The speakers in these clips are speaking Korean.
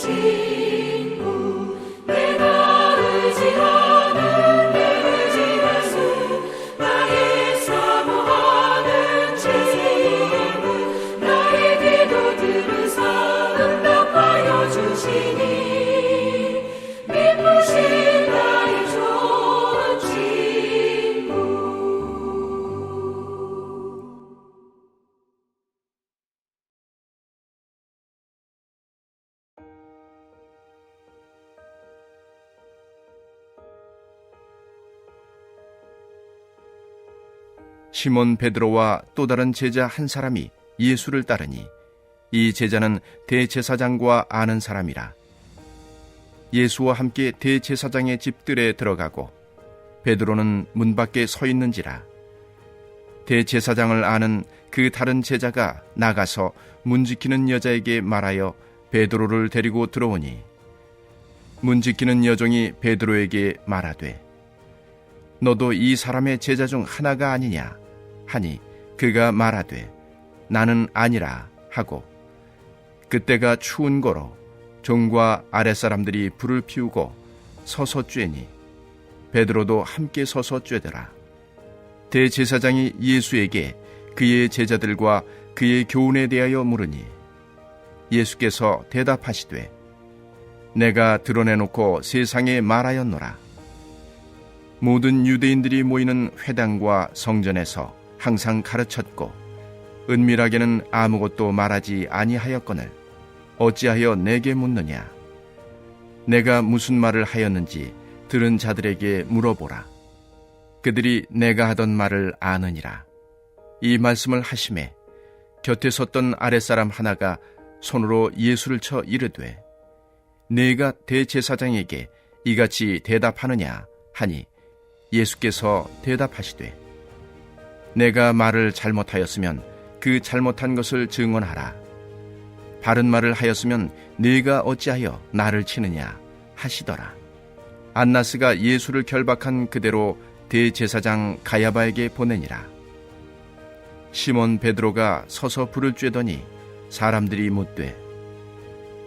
친구 내가 의지하는 내 의지하수 나의 사모하는 친구 나의 기도 들으사 응답하여 주시니 미쁘신 나의 좋은 친구. 시몬 베드로와 또 다른 제자 한 사람이 예수를 따르니 이 제자는 대제사장과 아는 사람이라. 예수와 함께 대제사장의 집들에 들어가고 베드로는 문 밖에 서 있는지라. 대제사장을 아는 그 다른 제자가 나가서 문 지키는 여자에게 말하여 베드로를 데리고 들어오니 문 지키는 여종이 베드로에게 말하되 너도 이 사람의 제자 중 하나가 아니냐 하니 그가 말하되 나는 아니라 하고 그때가 추운 거로 종과 아랫사람들이 불을 피우고 서서 쬐니 베드로도 함께 서서 쬐더라. 대제사장이 예수에게 그의 제자들과 그의 교훈에 대하여 물으니 예수께서 대답하시되 내가 드러내놓고 세상에 말하였노라. 모든 유대인들이 모이는 회당과 성전에서 항상 가르쳤고 은밀하게는 아무것도 말하지 아니하였거늘 어찌하여 내게 묻느냐. 내가 무슨 말을 하였는지 들은 자들에게 물어보라. 그들이 내가 하던 말을 아느니라. 이 말씀을 하심에 곁에 섰던 아랫사람 하나가 손으로 예수를 쳐 이르되 네가 대제사장에게 이같이 대답하느냐 하니 예수께서 대답하시되 내가 말을 잘못하였으면 그 잘못한 것을 증언하라. 바른 말을 하였으면 네가 어찌하여 나를 치느냐 하시더라. 안나스가 예수를 결박한 그대로 대제사장 가야바에게 보내니라. 시몬 베드로가 서서 불을 쬐더니 사람들이 묻되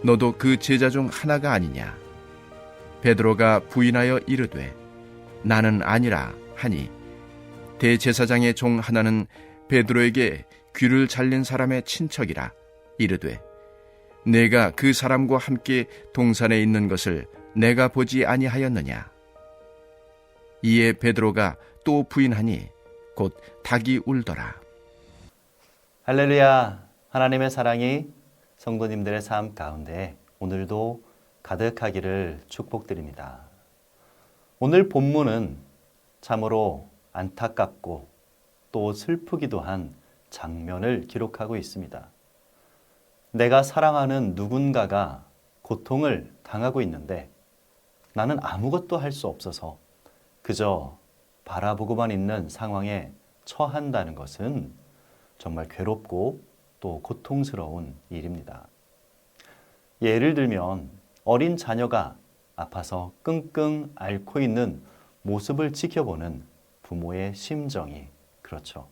너도 그 제자 중 하나가 아니냐. 베드로가 부인하여 이르되 나는 아니라 하니 대제사장의 종 하나는 베드로에게 귀를 잘린 사람의 친척이라 이르되 내가 그 사람과 함께 동산에 있는 것을 내가 보지 아니하였느냐. 이에 베드로가 또 부인하니 곧 닭이 울더라. 할렐루야. 하나님의 사랑이 성도님들의 삶 가운데 오늘도 가득하기를 축복드립니다. 오늘 본문은 참으로 안타깝고 또 슬프기도 한 장면을 기록하고 있습니다. 내가 사랑하는 누군가가 고통을 당하고 있는데 나는 아무것도 할 수 없어서 그저 바라보고만 있는 상황에 처한다는 것은 정말 괴롭고 또 고통스러운 일입니다. 예를 들면 어린 자녀가 아파서 끙끙 앓고 있는 모습을 지켜보는 부모의 심정이 그렇죠.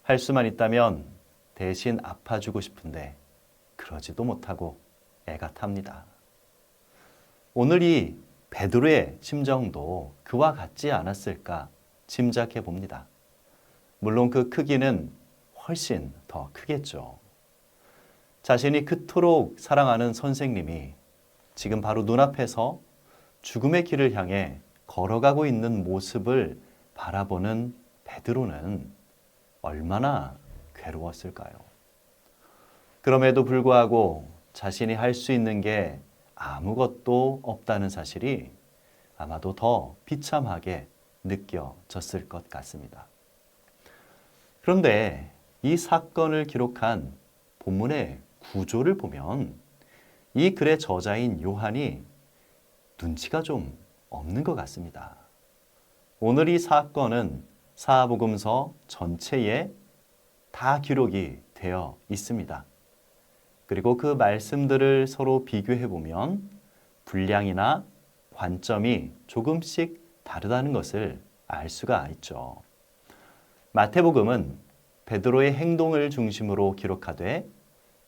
할 수만 있다면 대신 아파주고 싶은데 그러지도 못하고 애가 탑니다. 오늘 이 베드로의 심정도 그와 같지 않았을까 짐작해 봅니다. 물론 그 크기는 훨씬 더 크겠죠. 자신이 그토록 사랑하는 선생님이 지금 바로 눈앞에서 죽음의 길을 향해 걸어가고 있는 모습을 바라보는 베드로는 얼마나 괴로웠을까요? 그럼에도 불구하고 자신이 할 수 있는 게 아무것도 없다는 사실이 아마도 더 비참하게 느껴졌을 것 같습니다. 그런데 이 사건을 기록한 본문의 구조를 보면 이 글의 저자인 요한이 눈치가 좀 없는 것 같습니다. 오늘 이 사건은 사복음서 전체에 다 기록이 되어 있습니다. 그리고 그 말씀들을 서로 비교해 보면 분량이나 관점이 조금씩 다르다는 것을 알 수가 있죠. 마태복음은 베드로의 행동을 중심으로 기록하되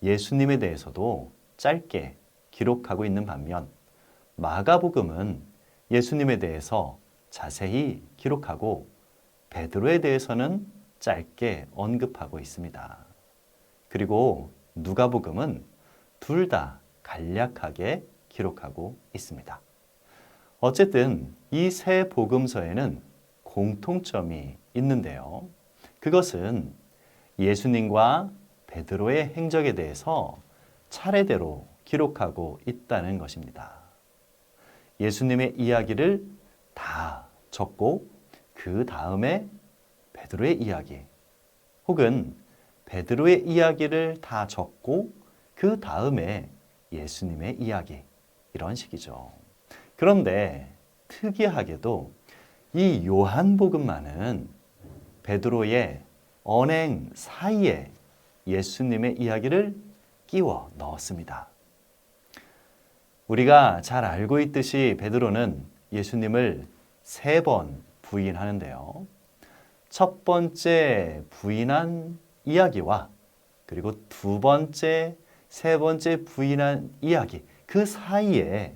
예수님에 대해서도 짧게 기록하고 있는 반면 마가복음은 예수님에 대해서 자세히 기록하고 베드로에 대해서는 짧게 언급하고 있습니다. 그리고 누가복음은 둘 다 간략하게 기록하고 있습니다. 어쨌든 이 세 복음서에는 공통점이 있는데요. 그것은 예수님과 베드로의 행적에 대해서 차례대로 기록하고 있다는 것입니다. 예수님의 이야기를 다 적고 그 다음에 베드로의 이야기, 혹은 베드로의 이야기를 다 적고 그 다음에 예수님의 이야기, 이런 식이죠. 그런데 특이하게도 이 요한복음만은 베드로의 언행 사이에 예수님의 이야기를 끼워 넣었습니다. 우리가 잘 알고 있듯이 베드로는 예수님을 3번 부인하는데요. 첫 번째 부인한 이야기와 그리고 두 번째, 세 번째 부인한 이야기, 그 사이에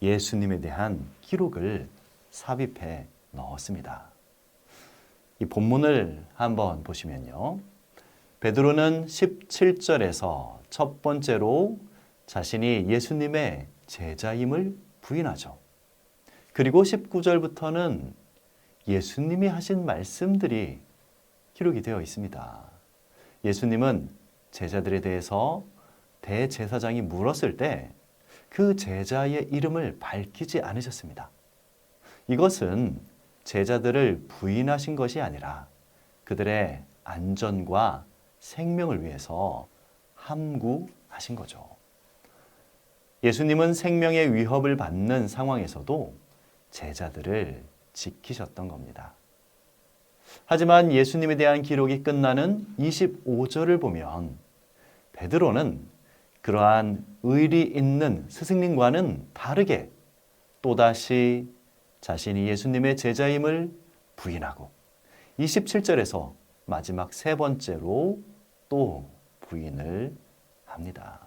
예수님에 대한 기록을 삽입해 넣었습니다. 이 본문을 한번 보시면요. 베드로는 17절에서 첫 번째로 자신이 예수님의 제자임을 부인하죠. 그리고 19절부터는 예수님이 하신 말씀들이 기록이 되어 있습니다. 예수님은 제자들에 대해서 대제사장이 물었을 때 그 제자의 이름을 밝히지 않으셨습니다. 이것은 제자들을 부인하신 것이 아니라 그들의 안전과 생명을 위해서 함구하신 거죠. 예수님은 생명의 위협을 받는 상황에서도 제자들을 지키셨던 겁니다. 하지만 예수님에 대한 기록이 끝나는 25절을 보면 베드로는 그러한 의리 있는 스승님과는 다르게 또다시 자신이 예수님의 제자임을 부인하고 27절에서 마지막 3번째로 또 부인을 합니다.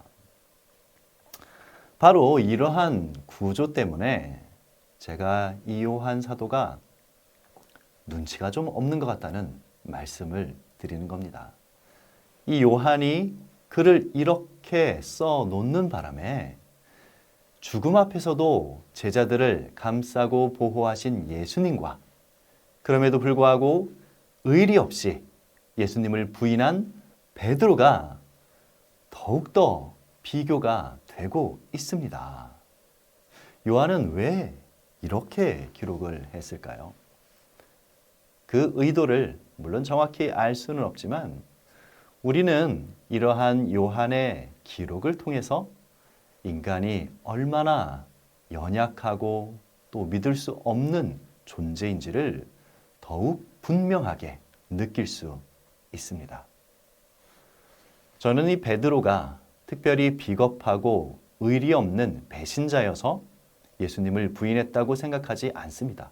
바로 이러한 구조 때문에 제가 이 요한 사도가 눈치가 좀 없는 것 같다는 말씀을 드리는 겁니다. 이 요한이 글을 이렇게 써놓는 바람에 죽음 앞에서도 제자들을 감싸고 보호하신 예수님과 그럼에도 불구하고 의리 없이 예수님을 부인한 베드로가 더욱더 비교가 되고 있습니다. 요한은 왜 이렇게 기록을 했을까요? 그 의도를 물론 정확히 알 수는 없지만 우리는 이러한 요한의 기록을 통해서 인간이 얼마나 연약하고 또 믿을 수 없는 존재인지를 더욱 분명하게 느낄 수 있습니다. 저는 이 베드로가 특별히 비겁하고 의리 없는 배신자여서 예수님을 부인했다고 생각하지 않습니다.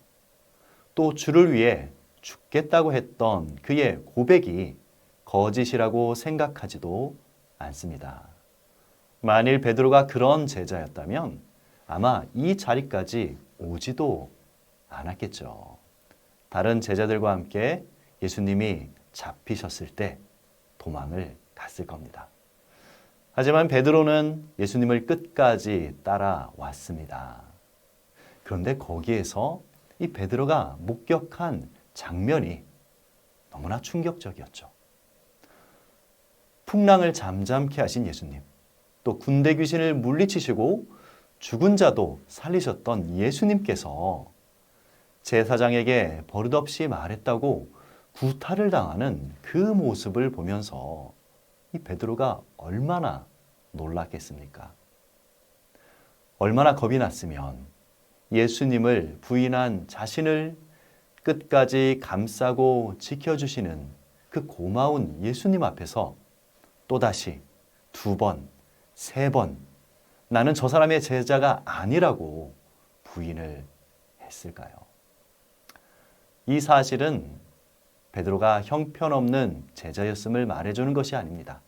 또 주를 위해 죽겠다고 했던 그의 고백이 거짓이라고 생각하지도 않습니다. 만일 베드로가 그런 제자였다면 아마 이 자리까지 오지도 않았겠죠. 다른 제자들과 함께 예수님이 잡히셨을 때 도망을 갔을 겁니다. 하지만 베드로는 예수님을 끝까지 따라왔습니다. 그런데 거기에서 이 베드로가 목격한 장면이 너무나 충격적이었죠. 풍랑을 잠잠케 하신 예수님, 또 군대 귀신을 물리치시고 죽은 자도 살리셨던 예수님께서 제사장에게 버릇없이 말했다고 구타를 당하는 그 모습을 보면서 이 베드로가 얼마나 놀랐겠습니까? 얼마나 겁이 났으면 예수님을 부인한 자신을 끝까지 감싸고 지켜주시는 그 고마운 예수님 앞에서 또다시 2번, 3번 나는 저 사람의 제자가 아니라고 부인을 했을까요? 이 사실은 베드로가 형편없는 제자였음을 말해주는 것이 아닙니다.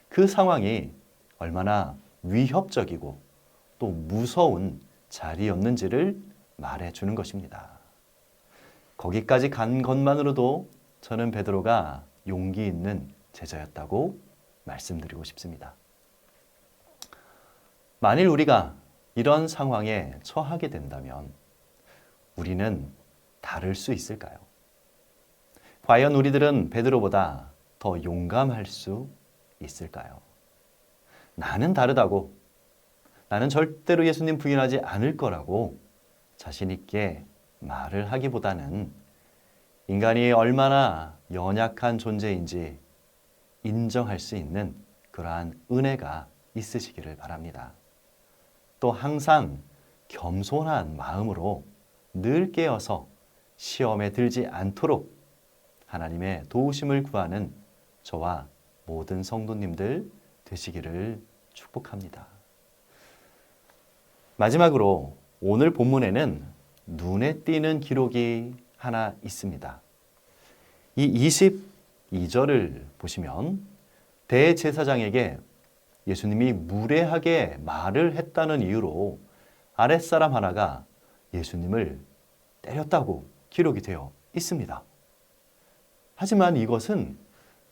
그 상황이 얼마나 위협적이고 또 무서운 자리였는지를 말해주는 것입니다. 거기까지 간 것만으로도 저는 베드로가 용기 있는 제자였다고 말씀드리고 싶습니다. 만일 우리가 이런 상황에 처하게 된다면 우리는 다를 수 있을까요? 과연 우리들은 베드로보다 더 용감할 수 있을까요? 나는 다르다고, 나는 절대로 예수님 부인하지 않을 거라고 자신 있게 말을 하기보다는 인간이 얼마나 연약한 존재인지 인정할 수 있는 그러한 은혜가 있으시기를 바랍니다. 또 항상 겸손한 마음으로 늘 깨어서 시험에 들지 않도록 하나님의 도우심을 구하는 저와 모든 성도님들 되시기를 축복합니다. 마지막으로 오늘 본문에는 눈에 띄는 기록이 하나 있습니다. 이 22절을 보시면 대제사장에게 예수님이 무례하게 말을 했다는 이유로 아랫사람 하나가 예수님을 때렸다고 기록이 되어 있습니다. 하지만 이것은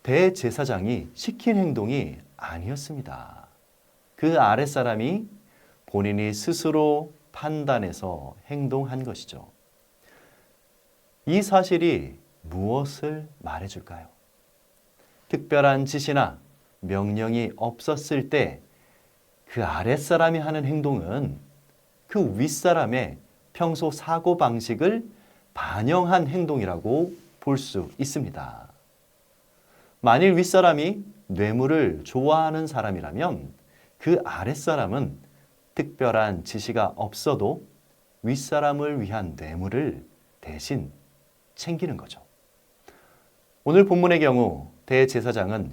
대제사장이 시킨 행동이 아니었습니다. 그 아랫사람이 본인이 스스로 판단해서 행동한 것이죠. 이 사실이 무엇을 말해줄까요? 특별한 지시나 명령이 없었을 때 그 아랫사람이 하는 행동은 그 윗사람의 평소 사고방식을 반영한 행동이라고 볼 수 있습니다. 만일 윗사람이 뇌물을 좋아하는 사람이라면 그 아랫사람은 특별한 지시가 없어도 윗사람을 위한 뇌물을 대신 챙기는 거죠. 오늘 본문의 경우 대제사장은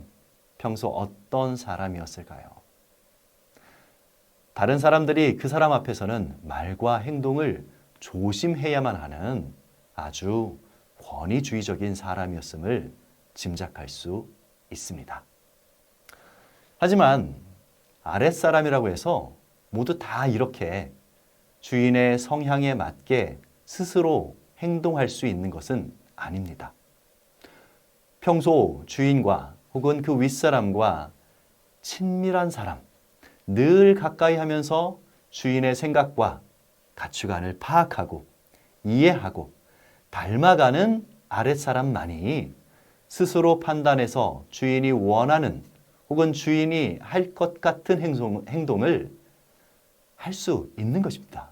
평소 어떤 사람이었을까요? 다른 사람들이 그 사람 앞에서는 말과 행동을 조심해야만 하는 아주 권위주의적인 사람이었음을 짐작할 수 있습니다. 하지만 아랫사람이라고 해서 모두 다 이렇게 주인의 성향에 맞게 스스로 행동할 수 있는 것은 아닙니다. 평소 주인과 혹은 그 윗사람과 친밀한 사람, 늘 가까이 하면서 주인의 생각과 가치관을 파악하고 이해하고 닮아가는 아랫사람만이 스스로 판단해서 주인이 원하는 혹은 주인이 할 것 같은 행동을 할 수 있는 것입니다.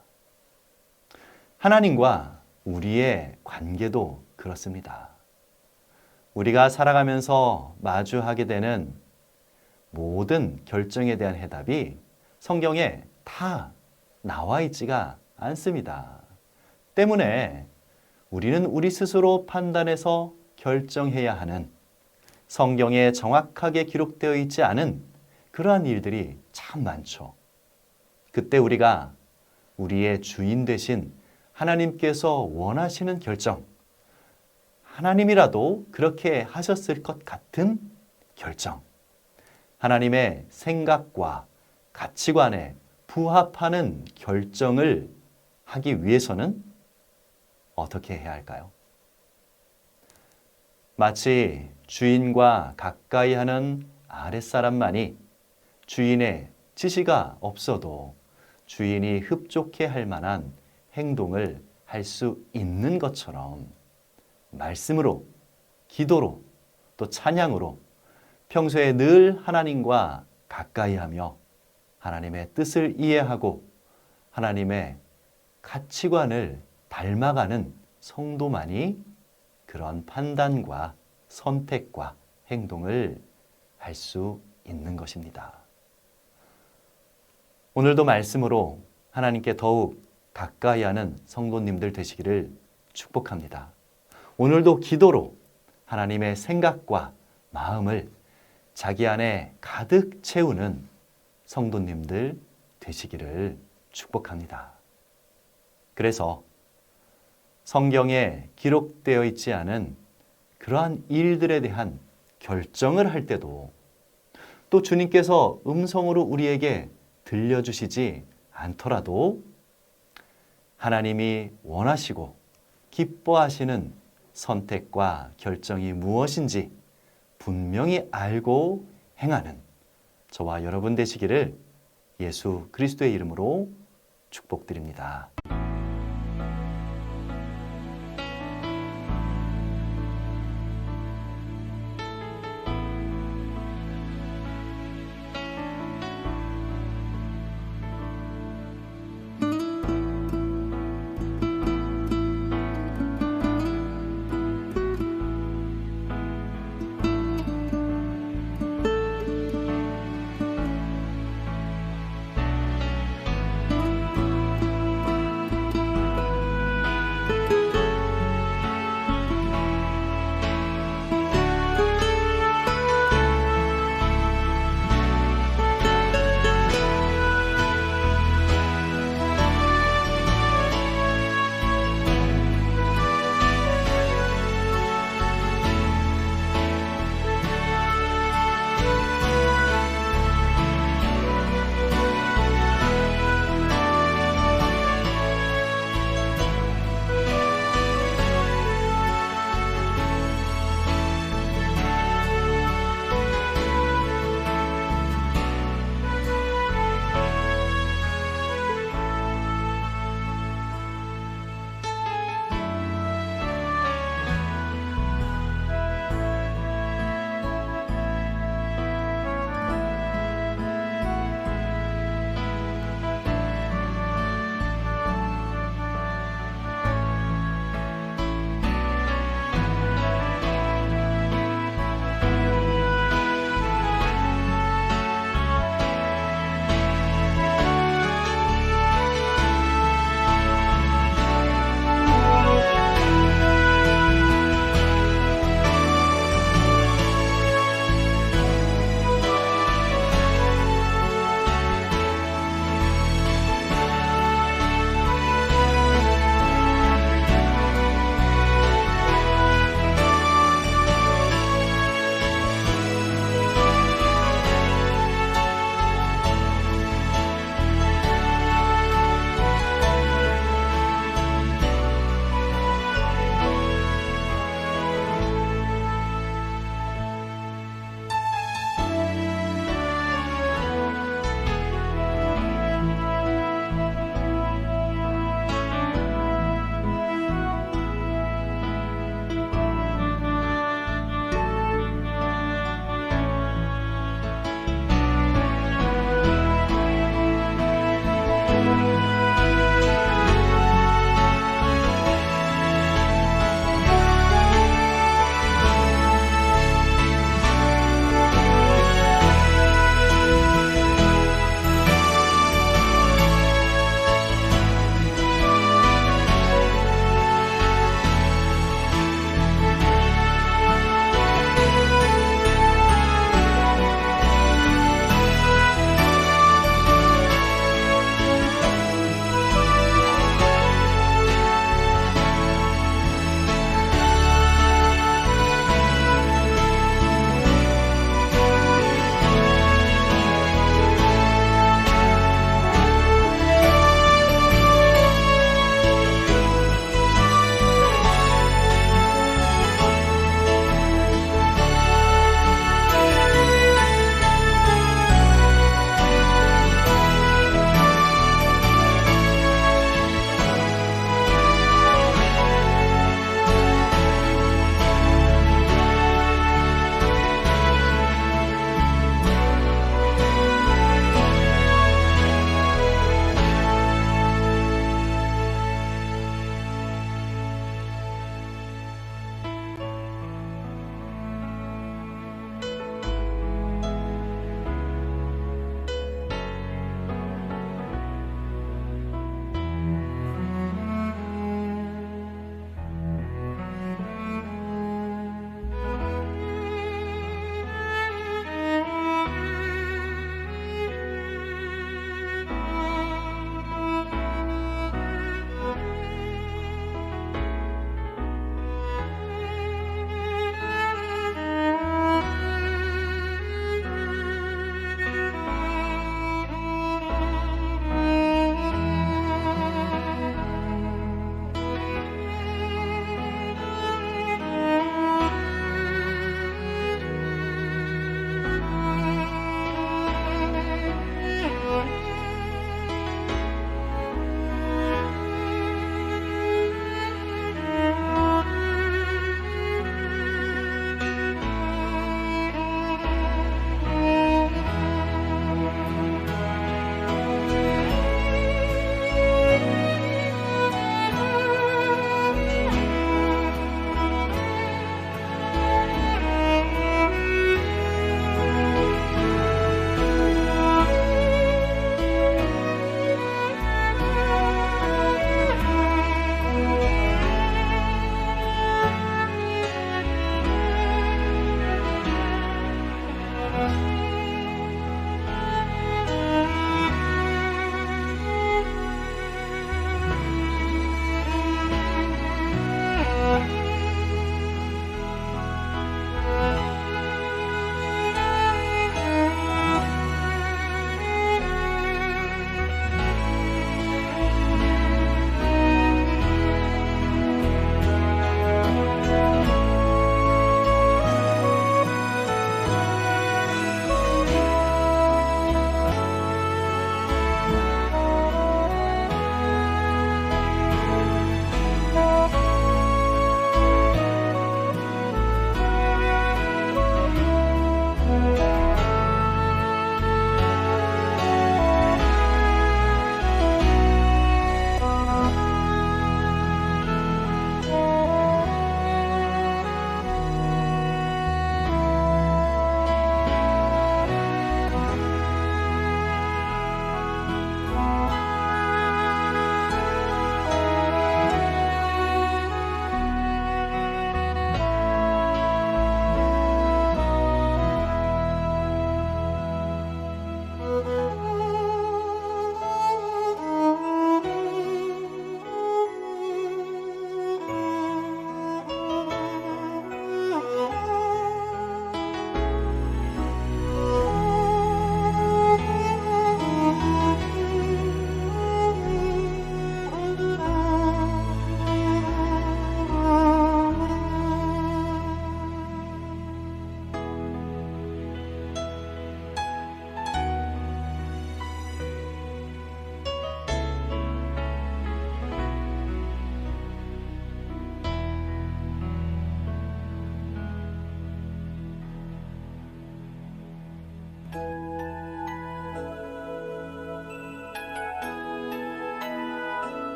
하나님과 우리의 관계도 그렇습니다. 우리가 살아가면서 마주하게 되는 모든 결정에 대한 해답이 성경에 다 나와 있지가 않습니다. 때문에 우리는 우리 스스로 판단해서 결정해야 하는 성경에 정확하게 기록되어 있지 않은 그러한 일들이 참 많죠. 그때 우리가 우리의 주인 되신 하나님께서 원하시는 결정, 하나님이라도 그렇게 하셨을 것 같은 결정, 하나님의 생각과 가치관에 부합하는 결정을 하기 위해서는 어떻게 해야 할까요? 마치 주인과 가까이 하는 아랫사람만이 주인의 지시가 없어도 주인이 흡족해 할 만한 행동을 할 수 있는 것처럼 말씀으로, 기도로, 또 찬양으로 평소에 늘 하나님과 가까이 하며 하나님의 뜻을 이해하고 하나님의 가치관을 닮아가는 성도만이 그런 판단과 선택과 행동을 할 수 있는 것입니다. 오늘도 말씀으로 하나님께 더욱 가까이 하는 성도님들 되시기를 축복합니다. 오늘도 기도로 하나님의 생각과 마음을 자기 안에 가득 채우는 성도님들 되시기를 축복합니다. 그래서 성경에 기록되어 있지 않은 그러한 일들에 대한 결정을 할 때도 또 주님께서 음성으로 우리에게 들려주시지 않더라도 하나님이 원하시고 기뻐하시는 선택과 결정이 무엇인지 분명히 알고 행하는 저와 여러분 되시기를 예수 그리스도의 이름으로 축복드립니다.